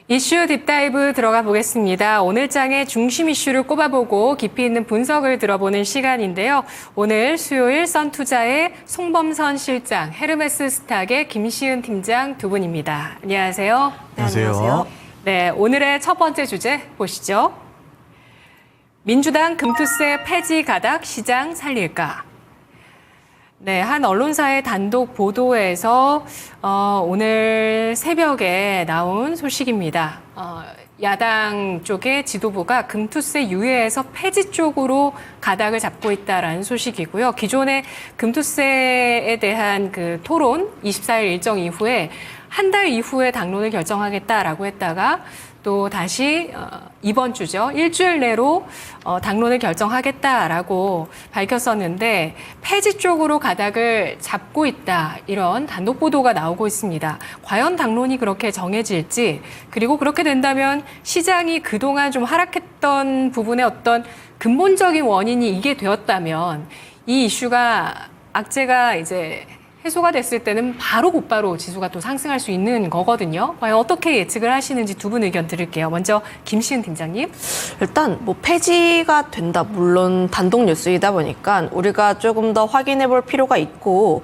이슈 딥다이브 들어가 보겠습니다. 오늘 장의 중심 이슈를 꼽아보고 깊이 있는 분석을 들어보는 시간인데요. 오늘 수요일 선투자의 송범선 실장, 헤르메스 스탁의 김시은 팀장 두 분입니다. 안녕하세요. 안녕하세요. 네, 오늘의 첫 번째 주제 보시죠. 민주당 금투세 폐지 가닥 시장 살릴까? 네, 한 언론사의 단독 보도에서 오늘 새벽에 나온 소식입니다. 야당 쪽의 지도부가 금투세 유예에서 폐지 쪽으로 가닥을 잡고 있다라는 소식이고요. 기존의 금투세에 대한 그 토론 24일 일정 이후에 한 달 이후에 당론을 결정하겠다라고 했다가 또 다시 이번 주죠. 일주일 내로 당론을 결정하겠다라고 밝혔었는데 폐지 쪽으로 가닥을 잡고 있다. 이런 단독 보도가 나오고 있습니다. 과연 당론이 그렇게 정해질지 그리고 그렇게 된다면 시장이 그동안 좀 하락했던 부분의 어떤 근본적인 원인이 이게 되었다면 이 이슈가 악재가 이제 해소가 됐을 때는 곧바로 지수가 또 상승할 수 있는 거거든요. 과연 어떻게 예측을 하시는지 두 분 의견 들을게요. 먼저 김시은 팀장님. 일단 뭐 폐지가 된다. 물론 단독 뉴스이다 보니까 우리가 조금 더 확인해 볼 필요가 있고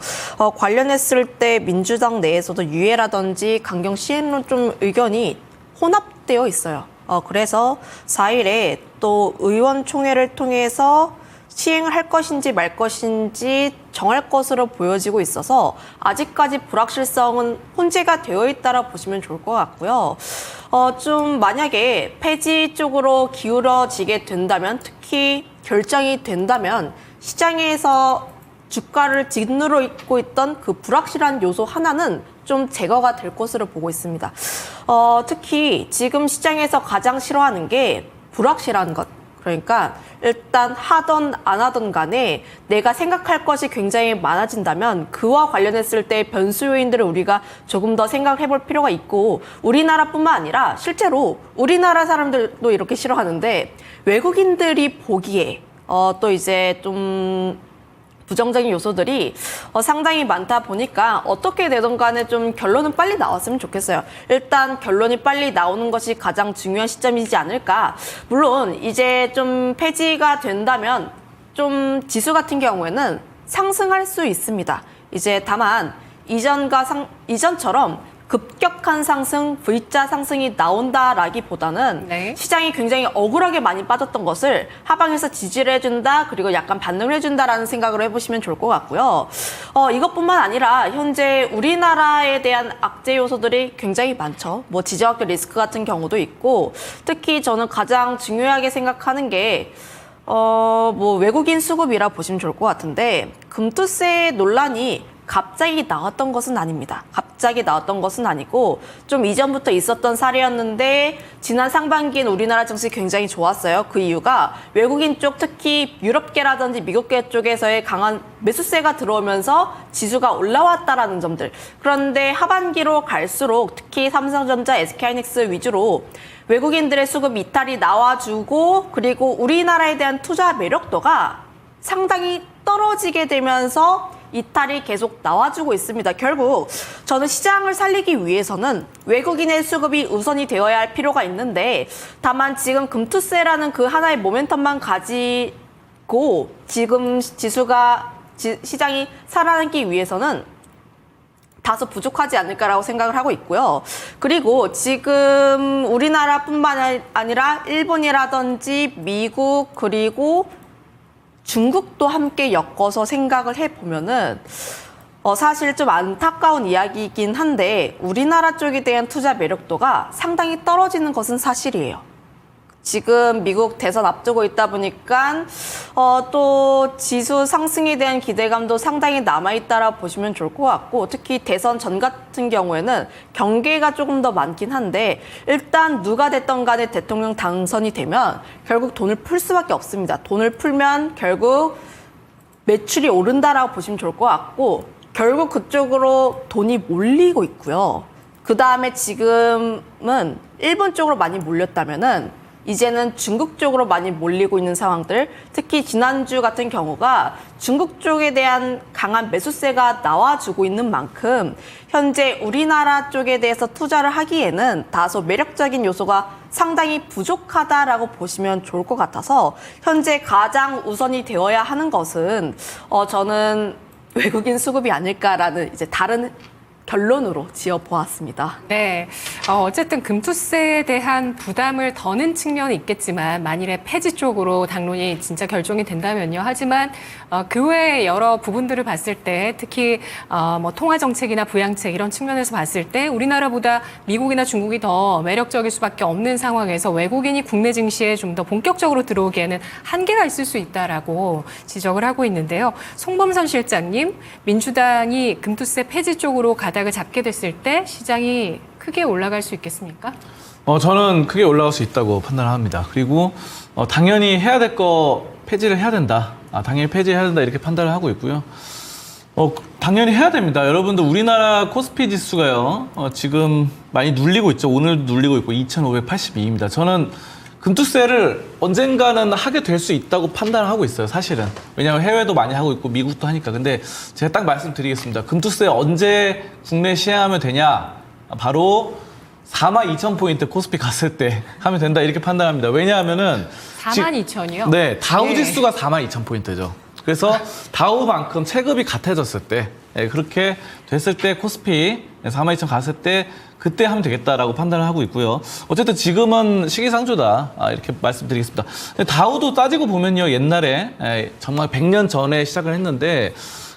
관련했을 때 민주당 내에서도 유예라든지 강경 시행론 좀 의견이 혼합되어 있어요. 그래서 4일에 또 의원총회를 통해서 시행을 할 것인지 말 것인지 정할 것으로 보여지고 있어서 아직까지 불확실성은 혼재가 되어 있다라 보시면 좋을 것 같고요. 좀 만약에 폐지 쪽으로 기울어지게 된다면, 특히 결정이 된다면 시장에서 주가를 짓누르고 있고 있던 그 불확실한 요소 하나는 좀 제거가 될 것으로 보고 있습니다. 특히 지금 시장에서 가장 싫어하는 게 불확실한 것. 그러니까 일단 하던 안 하던 간에 내가 생각할 것이 굉장히 많아진다면 그와 관련했을 때 변수 요인들을 우리가 조금 더 생각해 볼 필요가 있고, 우리나라뿐만 아니라 실제로 우리나라 사람들도 이렇게 싫어하는데 외국인들이 보기에 또 이제 좀 부정적인 요소들이 상당히 많다 보니까 어떻게 되든 간에 좀 결론은 빨리 나왔으면 좋겠어요. 일단 결론이 빨리 나오는 것이 가장 중요한 시점이지 않을까. 물론 이제 좀 폐지가 된다면 좀 지수 같은 경우에는 상승할 수 있습니다. 이제 다만 이전처럼 급격한 상승, V자 상승이 나온다라기보다는 네. 시장이 굉장히 억울하게 많이 빠졌던 것을 하방에서 지지를 해준다, 그리고 약간 반등을 해준다라는 생각으로 해보시면 좋을 것 같고요. 이것뿐만 아니라 현재 우리나라에 대한 악재 요소들이 굉장히 많죠. 뭐 지정학적 리스크 같은 경우도 있고, 특히 저는 가장 중요하게 생각하는 게 뭐 외국인 수급이라 보시면 좋을 것 같은데, 금투세 논란이 갑자기 나왔던 것은 아닙니다. 갑자기 나왔던 것은 아니고 좀 이전부터 있었던 사례였는데 지난 상반기엔 우리나라 증시 굉장히 좋았어요. 그 이유가 외국인 쪽, 특히 유럽계라든지 미국계 쪽에서의 강한 매수세가 들어오면서 지수가 올라왔다라는 점들. 그런데 하반기로 갈수록 특히 삼성전자, SK하이닉스 위주로 외국인들의 수급 이탈이 나와주고, 그리고 우리나라에 대한 투자 매력도가 상당히 떨어지게 되면서 이탈이 계속 나와주고 있습니다. 결국 저는 시장을 살리기 위해서는 외국인의 수급이 우선이 되어야 할 필요가 있는데, 다만 지금 금투세라는 그 하나의 모멘텀만 가지고 지금 시장이 살아남기 위해서는 다소 부족하지 않을까라고 생각을 하고 있고요. 그리고 지금 우리나라뿐만 아니라 일본이라든지 미국, 그리고 중국도 함께 엮어서 생각을 해보면은 사실 좀 안타까운 이야기이긴 한데 우리나라 쪽에 대한 투자 매력도가 상당히 떨어지는 것은 사실이에요. 지금 미국 대선 앞두고 있다 보니까 또 지수 상승에 대한 기대감도 상당히 남아있다라 보시면 좋을 것 같고, 특히 대선 전 같은 경우에는 경계가 조금 더 많긴 한데, 일단 누가 됐던 간에 대통령 당선이 되면 결국 돈을 풀 수밖에 없습니다. 돈을 풀면 결국 매출이 오른다라고 보시면 좋을 것 같고, 결국 그쪽으로 돈이 몰리고 있고요. 그 다음에 지금은 일본 쪽으로 많이 몰렸다면은 이제는 중국 쪽으로 많이 몰리고 있는 상황들, 특히 지난주 같은 경우가 중국 쪽에 대한 강한 매수세가 나와주고 있는 만큼 현재 우리나라 쪽에 대해서 투자를 하기에는 다소 매력적인 요소가 상당히 부족하다라고 보시면 좋을 것 같아서 현재 가장 우선이 되어야 하는 것은 저는 외국인 수급이 아닐까라는 이제 다른 결론으로 지어보았습니다. 네, 어쨌든 금투세에 대한 부담을 더는 측면이 있겠지만 만일에 폐지 쪽으로 당론이 진짜 결정이 된다면요. 하지만 그 외에 여러 부분들을 봤을 때 특히 뭐 통화 정책이나 부양책 이런 측면에서 봤을 때 우리나라보다 미국이나 중국이 더 매력적일 수밖에 없는 상황에서 외국인이 국내 증시에 좀 더 본격적으로 들어오기에는 한계가 있을 수 있다라고 지적을 하고 있는데요. 송범선 실장님, 민주당이 금투세 폐지 쪽으로 가다가 잡게 됐을 때 시장이 크게 올라갈 수 있겠습니까? 저는 크게 올라갈 수 있다고 판단합니다. 그리고 당연히 해야 될 거 폐지를 해야 된다. 당연히 폐지해야 된다 이렇게 판단을 하고 있고요. 당연히 해야 됩니다. 여러분들 우리나라 코스피 지수가요. 지금 많이 눌리고 있죠. 오늘도 눌리고 있고 2,582입니다. 저는 금투세를 언젠가는 하게 될 수 있다고 판단하고 있어요, 사실은. 왜냐하면 해외도 많이 하고 있고 미국도 하니까. 근데 제가 딱 말씀드리겠습니다. 금투세 언제 국내 시행하면 되냐? 바로 42,000포인트 코스피 갔을 때 하면 된다 이렇게 판단합니다. 왜냐하면은 42,000이요? 네, 다우 네. 지수가 42,000포인트죠. 그래서 다우만큼 체급이 같아졌을 때 그렇게 됐을 때 코스피 42,000 갔을 때 그때 하면 되겠다라고 판단을 하고 있고요. 어쨌든 지금은 시기상조다 이렇게 말씀드리겠습니다. 근데 다우도 따지고 보면요. 옛날에 정말 100년 전에 시작을 했는데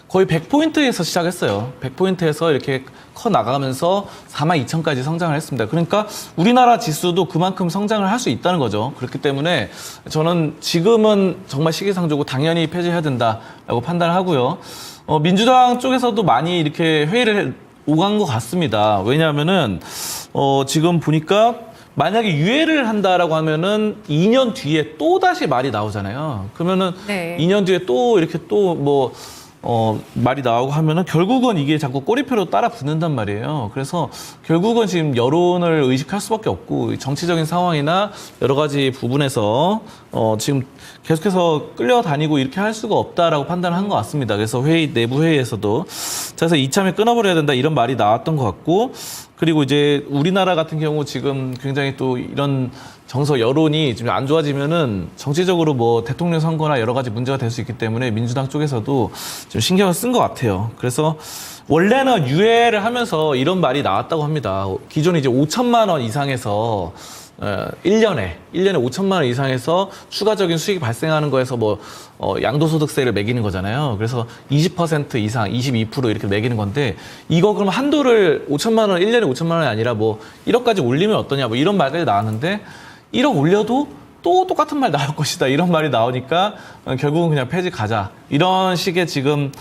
거의 100포인트에서 시작했어요. 100포인트에서 이렇게 커 나가면서 42,000까지 성장을 했습니다. 그러니까 우리나라 지수도 그만큼 성장을 할 수 있다는 거죠. 그렇기 때문에 저는 지금은 정말 시기상조고 당연히 폐지해야 된다라고 판단을 하고요. 민주당 쪽에서도 많이 이렇게 회의를 오간 것 같습니다. 왜냐하면은 지금 보니까 만약에 유예를 한다라고 하면은 2년 뒤에 또 다시 말이 나오잖아요. 그러면은 네. 2년 뒤에 또 이렇게 또 뭐 말이 나오고 하면은 결국은 이게 자꾸 꼬리표로 따라 붙는단 말이에요. 그래서 결국은 지금 여론을 의식할 수밖에 없고 정치적인 상황이나 여러 가지 부분에서 지금 계속해서 끌려다니고 이렇게 할 수가 없다라고 판단을 한 것 같습니다. 그래서 내부 회의에서도 그래서 이참에 끊어버려야 된다 이런 말이 나왔던 것 같고 그리고 이제 우리나라 같은 경우 지금 굉장히 또 이런 정서 여론이 좀 안 좋아지면은 정치적으로 뭐 대통령 선거나 여러 가지 문제가 될 수 있기 때문에 민주당 쪽에서도 좀 신경을 쓴 것 같아요. 그래서 원래는 유예를 하면서 이런 말이 나왔다고 합니다. 기존에 이제 5천만 원 이상에서 1년에 5천만 원 이상에서 추가적인 수익이 발생하는 거에서 뭐 양도소득세를 매기는 거잖아요. 그래서 20% 이상, 22% 이렇게 매기는 건데 이거 그럼 한도를 5천만 원, 1년에 5천만 원이 아니라 뭐 1억까지 올리면 어떠냐 뭐 이런 말들이 나왔는데 1억 올려도 또 똑같은 말 나올 것이다 이런 말이 나오니까 결국은 그냥 폐지 가자 이런 식의 지금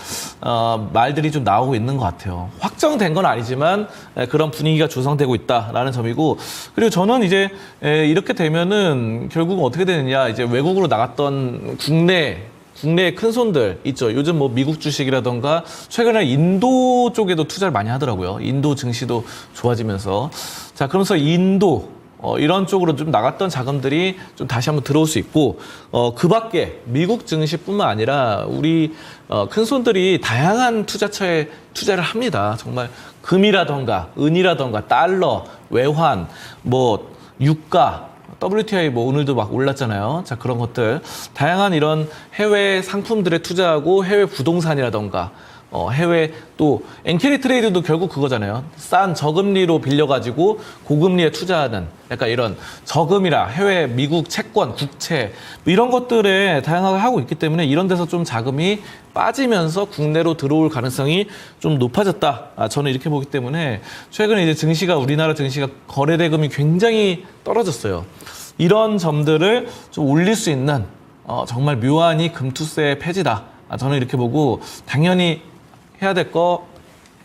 말들이 좀 나오고 있는 것 같아요. 확정된 건 아니지만 그런 분위기가 조성되고 있다라는 점이고 그리고 저는 이제 이렇게 되면은 결국은 어떻게 되느냐 이제 외국으로 나갔던 국내 큰 손들 있죠. 요즘 뭐 미국 주식이라던가 최근에 인도 쪽에도 투자를 많이 하더라고요. 인도 증시도 좋아지면서 자 그러면서 인도 이런 쪽으로 좀 나갔던 자금들이 좀 다시 한번 들어올 수 있고 그 밖에 미국 증시뿐만 아니라 우리 큰 손들이 다양한 투자처에 투자를 합니다. 정말 금이라던가 은이라던가 달러, 외환, 뭐 유가 WTI 뭐 오늘도 막 올랐잖아요. 자 그런 것들 다양한 이런 해외 상품들에 투자하고 해외 부동산이라던가 해외 또 엔캐리 트레이드도 결국 그거잖아요. 싼 저금리로 빌려가지고 고금리에 투자하는 약간 이런 저금이라 해외 미국 채권, 국채 이런 것들에 다양하게 하고 있기 때문에 이런 데서 좀 자금이 빠지면서 국내로 들어올 가능성이 좀 높아졌다. 저는 이렇게 보기 때문에 최근에 이제 증시가 우리나라 증시가 거래 대금이 굉장히 떨어졌어요. 이런 점들을 좀 올릴 수 있는 정말 묘안이 금투세 폐지다. 저는 이렇게 보고 당연히 해야 될 거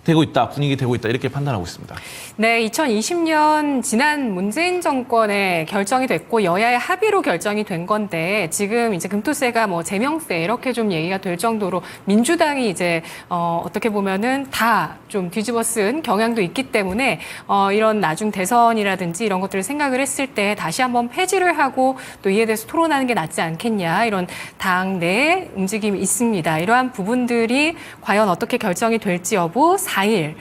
되고 있다, 분위기 되고 있다 이렇게 판단하고 있습니다. 네, 2020년 지난 문재인 정권에 결정이 됐고 여야의 합의로 결정이 된 건데 지금 이제 금토세가 뭐 제명세 이렇게 좀 얘기가 될 정도로 민주당이 이제 어떻게 보면은 다 좀 뒤집어 쓴 경향도 있기 때문에 이런 나중 대선이라든지 이런 것들을 생각을 했을 때 다시 한번 폐지를 하고 또 이에 대해서 토론하는 게 낫지 않겠냐 이런 당 내 움직임이 있습니다. 이러한 부분들이 과연 어떻게 결정이 될지 여부 4일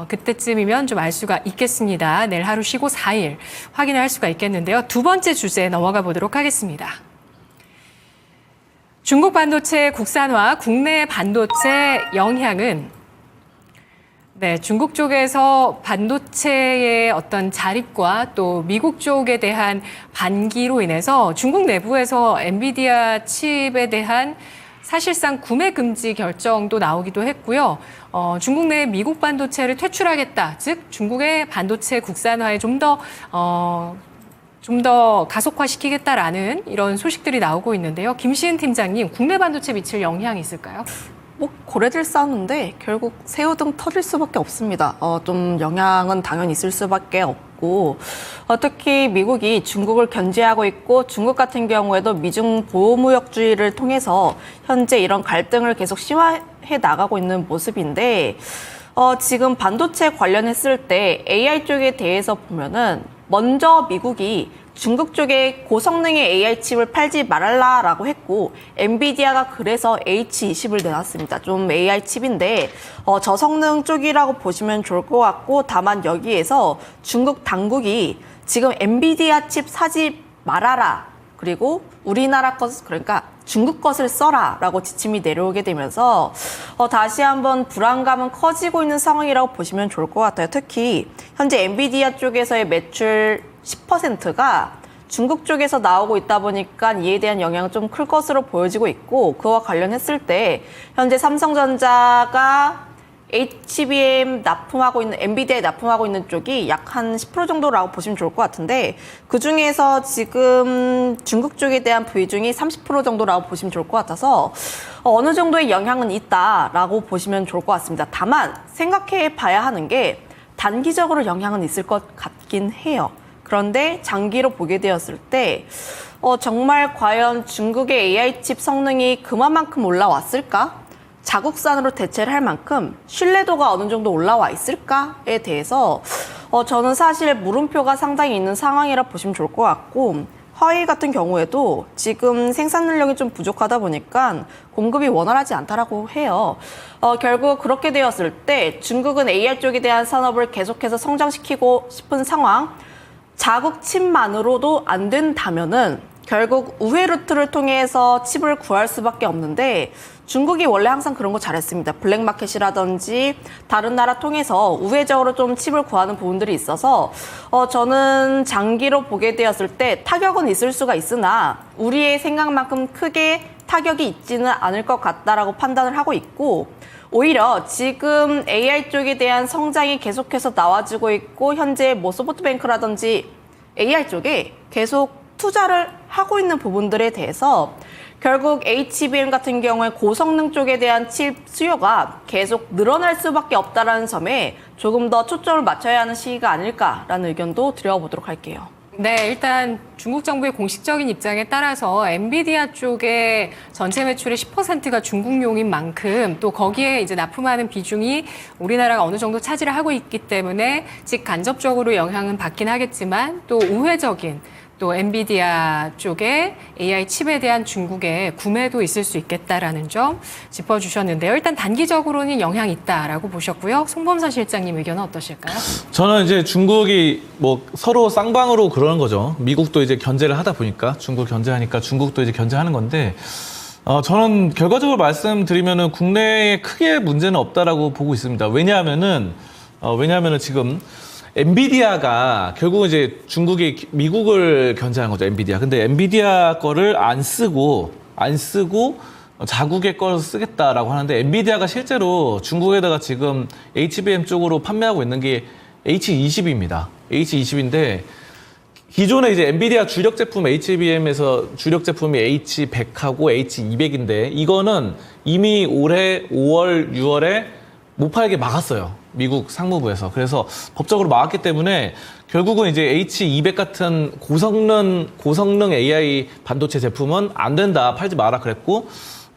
그때쯤이면 좀 알 수가 있겠습니다. 내일 하루 쉬고 4일 확인을 할 수가 있겠는데요. 두 번째 주제 넘어가 보도록 하겠습니다. 중국 반도체 국산화, 국내 반도체 영향은 네, 중국 쪽에서 반도체의 어떤 자립과 또 미국 쪽에 대한 반기로 인해서 중국 내부에서 엔비디아 칩에 대한 사실상 구매 금지 결정도 나오기도 했고요. 중국 내 미국 반도체를 퇴출하겠다. 즉 중국의 반도체 국산화에 좀 더 가속화시키겠다라는 이런 소식들이 나오고 있는데요. 김시은 팀장님, 국내 반도체 미칠 영향이 있을까요? 뭐 고래들 싸우는데 결국 새우등 터질 수밖에 없습니다. 좀 영향은 당연히 있을 수밖에 없고 특히 미국이 중국을 견제하고 있고 중국 같은 경우에도 미중 보호무역주의를 통해서 현재 이런 갈등을 계속 심화해 나가고 있는 모습인데 지금 반도체 관련했을 때 AI 쪽에 대해서 보면은 먼저 미국이 중국 쪽에 고성능의 AI 칩을 팔지 말아라라고 했고 엔비디아가 그래서 H20을 내놨습니다. 좀 AI 칩인데 저성능 쪽이라고 보시면 좋을 것 같고 다만 여기에서 중국 당국이 지금 엔비디아 칩 사지 말아라. 그리고 우리나라 것 그러니까 중국 것을 써라라고 지침이 내려오게 되면서 다시 한번 불안감은 커지고 있는 상황이라고 보시면 좋을 것 같아요. 특히 현재 엔비디아 쪽에서의 매출 10%가 중국 쪽에서 나오고 있다 보니까 이에 대한 영향은 좀 클 것으로 보여지고 있고 그와 관련했을 때 현재 삼성전자가 HBM 납품하고 있는 엔비디아에 납품하고 있는 쪽이 약 한 10% 정도라고 보시면 좋을 것 같은데 그중에서 지금 중국 쪽에 대한 비중이 30% 정도라고 보시면 좋을 것 같아서 어느 정도의 영향은 있다라고 보시면 좋을 것 같습니다. 다만 생각해 봐야 하는 게 단기적으로 영향은 있을 것 같긴 해요. 그런데 장기로 보게 되었을 때 정말 과연 중국의 AI 칩 성능이 그만큼 올라왔을까? 자국산으로 대체를 할 만큼 신뢰도가 어느 정도 올라와 있을까에 대해서 저는 사실 물음표가 상당히 있는 상황이라 보시면 좋을 것 같고 화웨이 같은 경우에도 지금 생산 능력이 좀 부족하다 보니까 공급이 원활하지 않다라고 해요. 결국 그렇게 되었을 때 중국은 AI 쪽에 대한 산업을 계속해서 성장시키고 싶은 상황 자국 칩만으로도 안 된다면은 결국 우회 루트를 통해서 칩을 구할 수밖에 없는데 중국이 원래 항상 그런 거 잘했습니다. 블랙마켓이라든지 다른 나라 통해서 우회적으로 좀 칩을 구하는 부분들이 있어서 저는 장기로 보게 되었을 때 타격은 있을 수가 있으나 우리의 생각만큼 크게 타격이 있지는 않을 것 같다라고 판단을 하고 있고 오히려 지금 AI 쪽에 대한 성장이 계속해서 나와지고 있고 현재 뭐 소프트뱅크라든지 AI 쪽에 계속 투자를 하고 있는 부분들에 대해서 결국 HBM 같은 경우에 고성능 쪽에 대한 칩 수요가 계속 늘어날 수밖에 없다는 점에 조금 더 초점을 맞춰야 하는 시기가 아닐까라는 의견도 드려보도록 할게요. 네, 일단 중국 정부의 공식적인 입장에 따라서 엔비디아 쪽의 전체 매출의 10%가 중국용인 만큼 또 거기에 이제 납품하는 비중이 우리나라가 어느 정도 차지를 하고 있기 때문에 직간접적으로 영향은 받긴 하겠지만 또 우회적인 또 엔비디아 쪽에 AI 칩에 대한 중국의 구매도 있을 수 있겠다라는 점 짚어주셨는데요. 일단 단기적으로는 영향이 있다라고 보셨고요. 송범선 실장님 의견은 어떠실까요? 저는 이제 중국이 뭐 서로 쌍방으로 그러는 거죠. 미국도 이제 견제를 하다 보니까 중국 견제하니까 중국도 이제 견제하는 건데 저는 결과적으로 말씀드리면은 국내에 크게 문제는 없다라고 보고 있습니다. 왜냐하면은 지금 엔비디아가 결국 이제 중국이 미국을 견제하는 거죠. 엔비디아. 근데 엔비디아 거를 안 쓰고 자국의 걸 쓰겠다라고 하는데 엔비디아가 실제로 중국에다가 지금 HBM 쪽으로 판매하고 있는 게 H20입니다. H20인데 기존에 이제 엔비디아 주력 제품 HBM에서 주력 제품이 H100하고 H200인데 이거는 이미 올해 5월, 6월에 못 팔게 막았어요. 미국 상무부에서. 그래서 법적으로 막았기 때문에 결국은 이제 H200 같은 고성능 AI 반도체 제품은 안 된다, 팔지 마라 그랬고,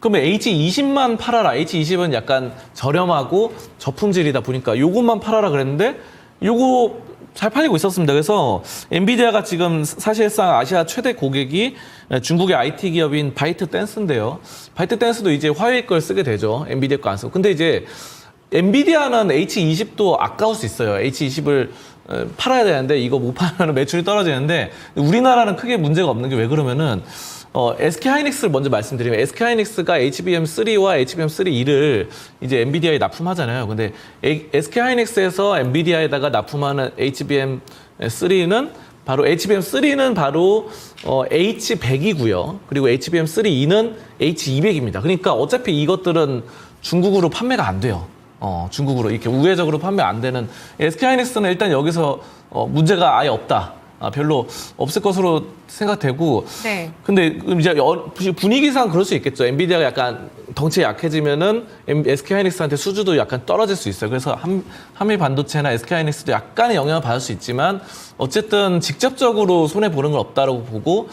그러면 H20만 팔아라. H20은 약간 저렴하고 저품질이다 보니까 요것만 팔아라 그랬는데 요거 잘 팔리고 있었습니다. 그래서 엔비디아가 지금 사실상 아시아 최대 고객이 중국의 IT 기업인 바이트댄스인데요. 바이트댄스도 이제 화웨이 걸 쓰게 되죠. 엔비디아 거 안 쓰고. 근데 이제 엔비디아는 H20도 아까울 수 있어요. H20을 팔아야 되는데 이거 못 팔면 매출이 떨어지는데 우리나라는 크게 문제가 없는 게 왜 그러면은 SK하이닉스를 먼저 말씀드리면 SK하이닉스가 HBM3와 HBM3E를 이제 엔비디아에 납품하잖아요. 근데 SK하이닉스에서 엔비디아에다가 납품하는 HBM3는 바로 H100이고요. 그리고 HBM3E는 H200입니다. 그러니까 어차피 이것들은 중국으로 판매가 안 돼요. 중국으로 이렇게 우회적으로 판매 안 되는 SK하이닉스는 일단 여기서 문제가 아예 없다. 별로 없을 것으로 생각되고. 네. 근데 이제 분위기상 그럴 수 있겠죠. 엔비디아가 약간 덩치가 약해지면은 SK하이닉스한테 수주도 약간 떨어질 수 있어요. 그래서 한미 반도체나 SK하이닉스도 약간의 영향을 받을 수 있지만 어쨌든 직접적으로 손해 보는 건 없다고 보고,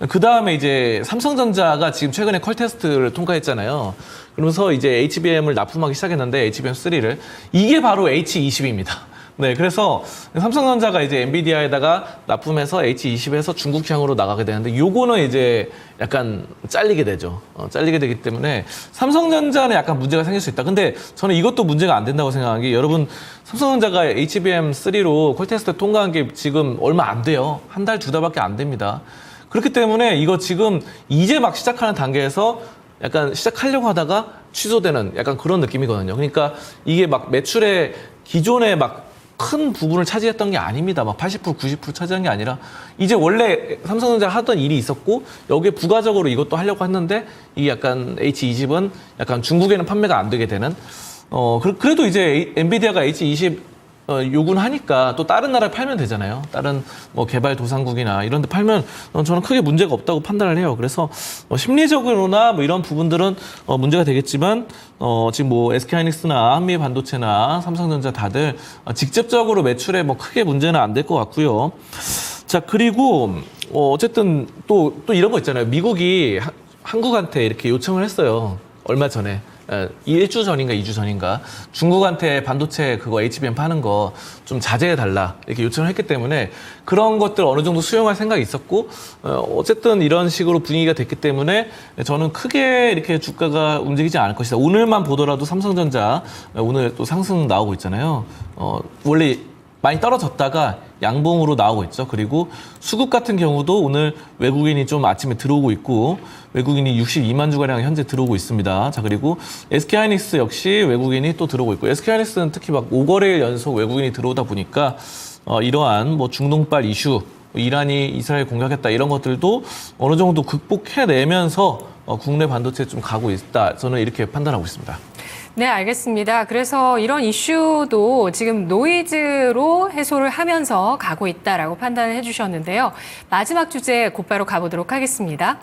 그 다음에 이제 삼성전자가 지금 최근에 컬 테스트를 통과했잖아요. 그러면서 이제 HBM을 납품하기 시작했는데 HBM3를 이게 바로 H20입니다. 네, 그래서 삼성전자가 이제 엔비디아에다가 납품해서 H20에서 중국향으로 나가게 되는데 요거는 이제 약간 잘리게 되죠. 잘리게 되기 때문에 삼성전자는 약간 문제가 생길 수 있다. 근데 저는 이것도 문제가 안 된다고 생각한 게, 여러분 삼성전자가 HBM3로 콜테스트 통과한 게 지금 얼마 안 돼요. 한 달, 두 달밖에 안 됩니다. 그렇기 때문에 이거 지금 이제 막 시작하는 단계에서 약간 시작하려고 하다가 취소되는 약간 그런 느낌이거든요. 그러니까 이게 막 매출의 기존에 막 큰 부분을 차지했던 게 아닙니다. 막 80%, 90% 차지한 게 아니라 이제 원래 삼성전자 하던 일이 있었고 여기에 부가적으로 이것도 하려고 했는데 이게 약간 H20은 약간 중국에는 판매가 안 되게 되는. 그래도 이제 엔비디아가 H20 요구는 하니까 또 다른 나라에 팔면 되잖아요. 다른 뭐 개발도상국이나 이런 데 팔면 저는 크게 문제가 없다고 판단을 해요. 그래서 심리적으로나 뭐 이런 부분들은 문제가 되겠지만 지금 뭐 SK하이닉스나 한미반도체나 삼성전자 다들 직접적으로 매출에 뭐 크게 문제는 안 될 것 같고요. 자, 그리고 어쨌든 또 이런 거 있잖아요. 미국이 한국한테 이렇게 요청을 했어요. 얼마 전에. 1주 전인가 2주 전인가 중국한테 반도체 그거 HBM 파는 거 좀 자제해달라 이렇게 요청을 했기 때문에 그런 것들 어느 정도 수용할 생각이 있었고, 어쨌든 이런 식으로 분위기가 됐기 때문에 저는 크게 이렇게 주가가 움직이지 않을 것이다. 오늘만 보더라도 삼성전자 오늘 또 상승 나오고 있잖아요. 원래 많이 떨어졌다가 양봉으로 나오고 있죠. 그리고 수급 같은 경우도 오늘 외국인이 좀 아침에 들어오고 있고, 외국인이 62만 주가량 현재 들어오고 있습니다. 자, 그리고 SK하이닉스 역시 외국인이 또 들어오고 있고, SK하이닉스는 특히 막 5거래일 연속 외국인이 들어오다 보니까 이러한 뭐 중동발 이슈, 이란이 이스라엘 공격했다 이런 것들도 어느 정도 극복해내면서 국내 반도체에 좀 가고 있다. 저는 이렇게 판단하고 있습니다. 네, 알겠습니다. 그래서 이런 이슈도 지금 노이즈로 해소를 하면서 가고 있다라고 판단을 해주셨는데요. 마지막 주제 곧바로 가보도록 하겠습니다.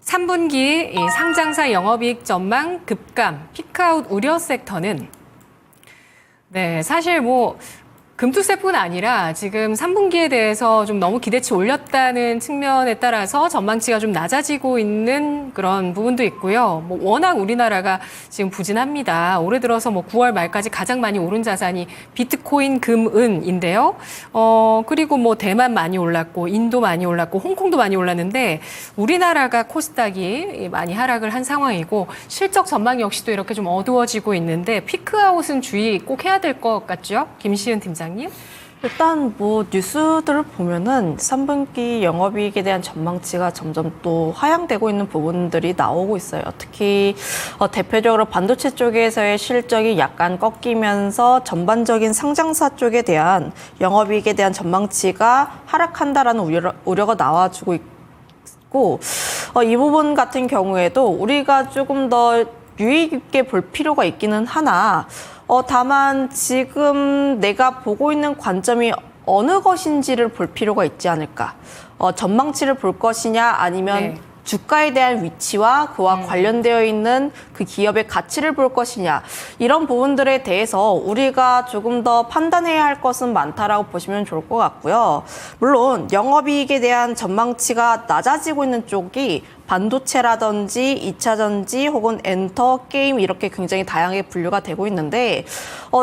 3분기 이 상장사 영업이익 전망 급감, 피크아웃 우려 섹터는 네, 사실 뭐 금투세뿐 아니라 지금 3분기에 대해서 좀 너무 기대치 올렸다는 측면에 따라서 전망치가 좀 낮아지고 있는 그런 부분도 있고요. 뭐 워낙 우리나라가 지금 부진합니다. 올해 들어서 뭐 9월 말까지 가장 많이 오른 자산이 비트코인, 금, 은인데요. 그리고 뭐 대만 많이 올랐고 인도 많이 올랐고 홍콩도 많이 올랐는데 우리나라가 코스닥이 많이 하락을 한 상황이고 실적 전망 역시도 이렇게 좀 어두워지고 있는데 피크아웃은 주의 꼭 해야 될 것 같죠? 김시은 팀장님. 일단 뭐 뉴스들을 보면은 3분기 영업이익에 대한 전망치가 점점 또 하향되고 있는 부분들이 나오고 있어요. 특히 대표적으로 반도체 쪽에서의 실적이 약간 꺾이면서 전반적인 상장사 쪽에 대한 영업이익에 대한 전망치가 하락한다라는 우려가 나와주고 있고, 이 부분 같은 경우에도 우리가 조금 더 유의 깊게 볼 필요가 있기는 하나, 다만 지금 내가 보고 있는 관점이 어느 것인지를 볼 필요가 있지 않을까. 전망치를 볼 것이냐 아니면 네. 주가에 대한 위치와 그와 관련되어 있는 그 기업의 가치를 볼 것이냐 이런 부분들에 대해서 우리가 조금 더 판단해야 할 것은 많다라고 보시면 좋을 것 같고요. 물론 영업이익에 대한 전망치가 낮아지고 있는 쪽이 반도체라든지 2차 전지 혹은 엔터, 게임 이렇게 굉장히 다양하게 분류가 되고 있는데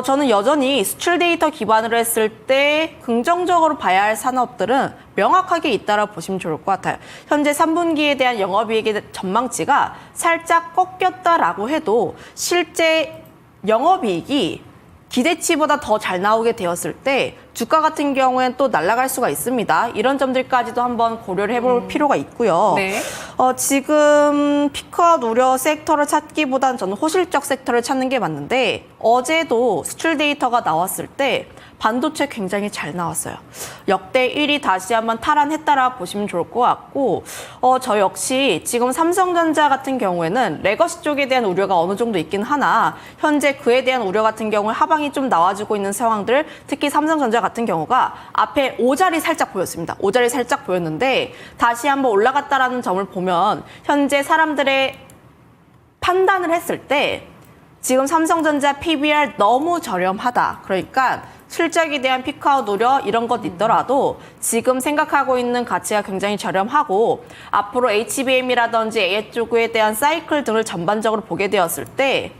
저는 여전히 수출 데이터 기반으로 했을 때 긍정적으로 봐야 할 산업들은 명확하게 있다라고 보시면 좋을 것 같아요. 현재 3분기에 대한 영업이익의 전망치가 살짝 꺾였다라고 해도 실제 영업이익이 기대치보다 더 잘 나오게 되었을 때 주가 같은 경우엔 또 날아갈 수가 있습니다. 이런 점들까지도 한번 고려를 해볼 필요가 있고요. 네. 지금 피크아웃 우려 섹터를 찾기보단 저는 호실적 섹터를 찾는 게 맞는데 어제도 수출 데이터가 나왔을 때 반도체 굉장히 잘 나왔어요. 역대 1위 다시 한번 탈환했다라 보시면 좋을 것 같고 저 역시 지금 삼성전자 같은 경우에는 레거시 쪽에 대한 우려가 어느 정도 있긴 하나 현재 그에 대한 우려 같은 경우에 하방이 좀 나와주고 있는 상황들 특히 삼성전자 같은 경우가 앞에 5자리 살짝 보였습니다. 5자리 살짝 보였는데 다시 한번 올라갔다라는 점을 보면 현재 사람들의 판단을 했을 때 지금 삼성전자 PBR 너무 저렴하다. 그러니까 실적에 대한 피크아웃 우려 이런 것 있더라도 지금 생각하고 있는 가치가 굉장히 저렴하고 앞으로 HBM이라든지 AI 쪽에 대한 사이클 등을 전반적으로 보게 되었을 때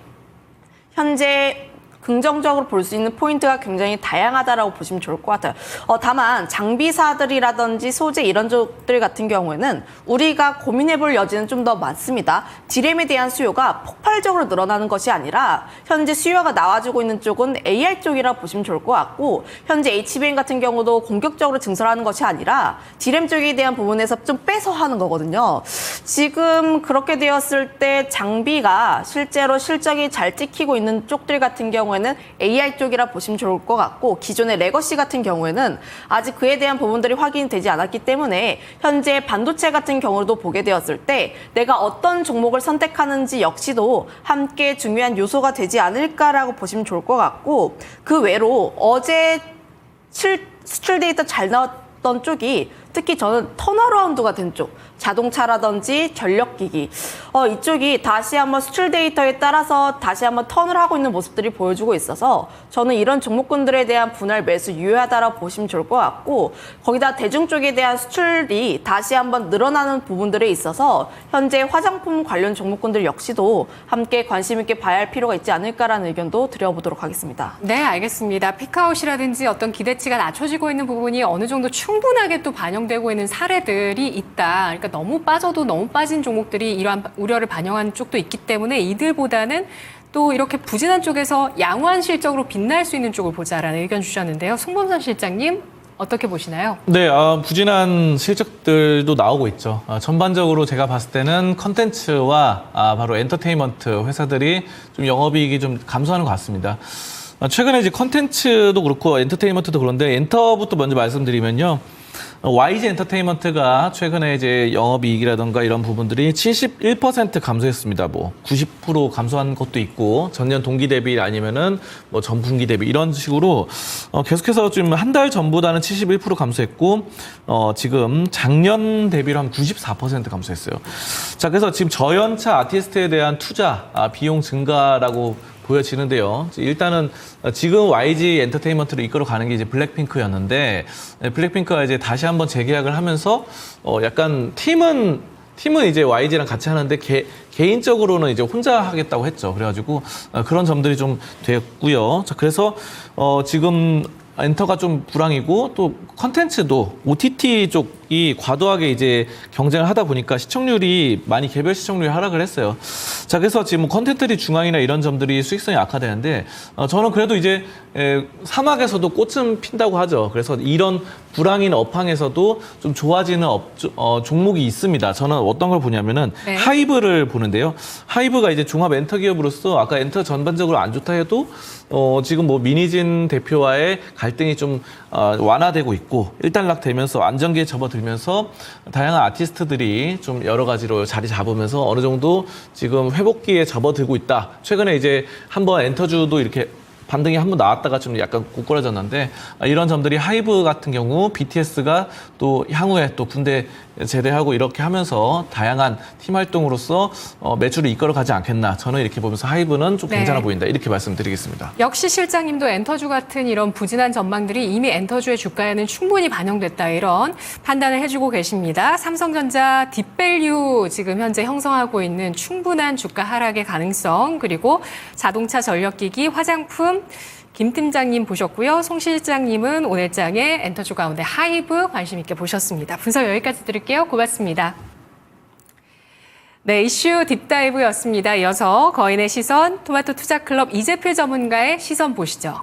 현재 긍정적으로 볼 수 있는 포인트가 굉장히 다양하다라고 보시면 좋을 것 같아요. 다만 장비사들이라든지 소재 이런 쪽들 같은 경우에는 우리가 고민해볼 여지는 좀 더 많습니다. 디램에 대한 수요가 폭발적으로 늘어나는 것이 아니라 현재 수요가 나와주고 있는 쪽은 AR 쪽이라고 보시면 좋을 것 같고 현재 HBM 같은 경우도 공격적으로 증설하는 것이 아니라 디램 쪽에 대한 부분에서 좀 빼서 하는 거거든요. 지금 그렇게 되었을 때 장비가 실제로 실적이 잘 찍히고 있는 쪽들 같은 경우에는 AI 쪽이라 보시면 좋을 것 같고 기존의 레거시 같은 경우에는 아직 그에 대한 부분들이 확인이 되지 않았기 때문에 현재 반도체 같은 경우도 보게 되었을 때 내가 어떤 종목을 선택하는지 역시도 함께 중요한 요소가 되지 않을까라고 보시면 좋을 것 같고 그 외로 어제 수출 데이터 잘 나왔던 쪽이 특히 저는 턴어라운드가 된 쪽, 자동차라든지 전력기기 이쪽이 다시 한번 수출 데이터에 따라서 다시 한번 턴을 하고 있는 모습들이 보여주고 있어서 저는 이런 종목군들에 대한 분할 매수 유효하다라고 보시면 좋을 것 같고 거기다 대중 쪽에 대한 수출이 다시 한번 늘어나는 부분들에 있어서 현재 화장품 관련 종목군들 역시도 함께 관심 있게 봐야 할 필요가 있지 않을까라는 의견도 드려보도록 하겠습니다. 네, 알겠습니다. 피크아웃이라든지 어떤 기대치가 낮춰지고 있는 부분이 어느 정도 충분하게 또 반영되고 있는 사례들이 있다. 그러니까 너무 빠져도 너무 빠진 종목들이 이러한 우려를 반영한 쪽도 있기 때문에 이들보다는 또 이렇게 부진한 쪽에서 양호한 실적으로 빛날 수 있는 쪽을 보자라는 의견 주셨는데요. 송범선 실장님 어떻게 보시나요? 네, 부진한 실적들도 나오고 있죠. 전반적으로 제가 봤을 때는 컨텐츠와 바로 엔터테인먼트 회사들이 좀 영업이익이 좀 감소하는 것 같습니다. 최근에 이제 컨텐츠도 그렇고 엔터테인먼트도 그런데 엔터부터 먼저 말씀드리면요. YG 엔터테인먼트가 최근에 이제 영업이익이라던가 이런 부분들이 71% 감소했습니다. 뭐 90% 감소한 것도 있고 전년 동기 대비 아니면은 뭐 전분기 대비 이런 식으로 계속해서 좀 한 달 전보다는 71% 감소했고 지금 작년 대비로 한 94% 감소했어요. 자, 그래서 지금 저연차 아티스트에 대한 투자 비용 증가라고 보여지는데요. 일단은 지금 YG 엔터테인먼트를 이끌어가는 게 이제 블랙핑크였는데 블랙핑크가 이제 다시 한번 재계약을 하면서 약간 팀은 이제 YG랑 같이 하는데 개인적으로는 이제 혼자 하겠다고 했죠. 그래가지고 그런 점들이 좀 됐고요. 자, 그래서 지금 엔터가 좀 불황이고 또 컨텐츠도 OTT 쪽이 과도하게 이제 경쟁을 하다 보니까 시청률이 많이 개별 시청률이 하락을 했어요. 자, 그래서 지금 컨텐츠리 중앙이나 이런 점들이 수익성이 악화되는데 저는 그래도 이제 사막에서도 꽃은 핀다고 하죠. 그래서 이런 불황인 업황에서도 좀 좋아지는 종목이 있습니다. 저는 어떤 걸 보냐면은 네. 하이브를 보는데요. 하이브가 이제 종합 엔터 기업으로서 아까 엔터 전반적으로 안 좋다 해도 지금 뭐 민희진 대표와의 갈등이 좀 완화되고 있고 일단락되면서 안정기에 접어들면서 다양한 아티스트들이 좀 여러 가지로 자리 잡으면서 어느 정도 지금 회복기에 접어들고 있다. 최근에 이제 한번 엔터주도 이렇게 반등이 한번 나왔다가 좀 약간 고꾸라졌는데 이런 점들이 하이브 같은 경우 BTS가 또 향후에 또 군대 제대하고 이렇게 하면서 다양한 팀 활동으로서 매출을 이끌어가지 않겠나. 저는 이렇게 보면서 하이브는 좀 네. 괜찮아 보인다. 이렇게 말씀드리겠습니다. 역시 실장님도 엔터주 같은 이런 부진한 전망들이 이미 엔터주의 주가에는 충분히 반영됐다 이런 판단을 해주고 계십니다. 삼성전자 딥밸류 지금 현재 형성하고 있는 충분한 주가 하락의 가능성 그리고 자동차 전력기기 화장품 김 팀장님 보셨고요. 송 실장님은 오늘 장에 엔터주 가운데 하이브 관심 있게 보셨습니다. 분석 여기까지 드릴게요. 고맙습니다. 네, 이슈 딥다이브였습니다. 이어서 거인의 시선 토마토 투자클럽 이재필 전문가의 시선 보시죠.